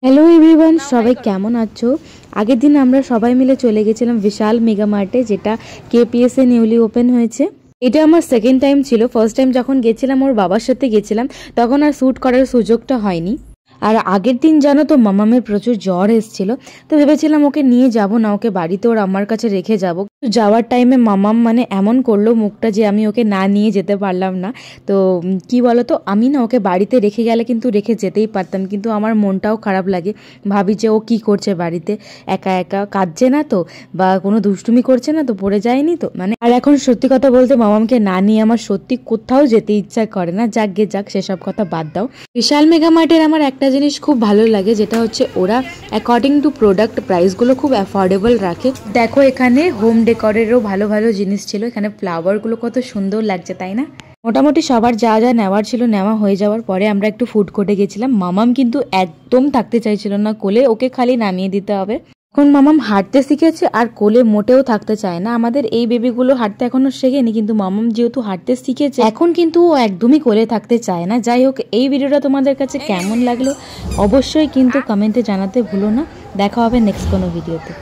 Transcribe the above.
Hello everyone, সবাই কেমন আছো? আগের দিন আমরা সবাই মিলে চলে গেছিলাম বিশাল মেগা মার্টে, যেটা কেপিএস এ নিউলি ওপেন হয়েছে। এটা আমার সেকেন্ড টাইম ছিল। ফার্স্ট টাইম যখন গেছিলাম ওর বাবার সাথে গেছিলাম, তখন আর শ্যুট করার সুযোগটা হয়নি। আর আগের দিন জানো তো মামামের প্রচুর জ্বর এসেছিল, তো ভেবেছিলাম ওকে নিয়ে যাব না, ওকে বাড়িতে ওর আমার কাছে রেখে যাব। যাওয়ার টাইমে মামাম মানে এমন করলো মুখটা যে আমি ওকে না নিয়ে যেতে পারলাম না। তো কি বলতো, আমি না ওকে বাড়িতে রেখে গেলে কিন্তু রেখে যেতেই পারতাম, কিন্তু আমার মনটাও খারাপ লাগে। ভাবি যে ও কি করছে বাড়িতে, একা একা কাঁদছে না তো, বা কোনো দুষ্টুমি করছে না তো, পড়ে যায়নি তো মানে। আর এখন সত্যি কথা বলতে মামামকে না নিয়ে আমার সত্যি কোথাও যেতে ইচ্ছা করে না। যাক গে যাক, সেসব কথা বাদ দাও। বিশাল মেগা মার্টের আমার একটা জিনিস খুব ভালো লাগে, যেটা হচ্ছে ওরা অ্যাকর্ডিং টু প্রোডাক্ট প্রাইসগুলো খুব অ্যাফোর্ডেবল রাখে। দেখো এখানে হোম ডেকোরেরও ভালো ভালো জিনিস ছিল। এখানে ফ্লাওয়ারগুলো কত সুন্দর লাগছে, তাই না? মোটামুটি সবার যা যা নেওয়ার ছিল নেওয়া হয়ে যাওয়ার পরে আমরা একটু ফুড কোর্টে গেছিলাম। মামাম কিন্তু একদম থাকতে চাইছিল না কোলে, ওকে খালি নামিয়ে দিতে হবে। এখন মামাম হাঁটতে শিখেছে আর কোলে মোটেও থাকতে চায় না। আমাদের এই বেবিগুলো হাঁটতে এখনো শেখেনি, কিন্তু মামাম যেহেতু হাঁটতে শিখেছে এখন কিন্তু ও একদমই কোলে থাকতে চায় না। যাই হোক, এই ভিডিওটা তোমাদের কাছে কেমন লাগলো অবশ্যই কিন্তু কমেন্টে জানাতে ভুলো না। দেখা হবে নেক্সট কোনো ভিডিওতে।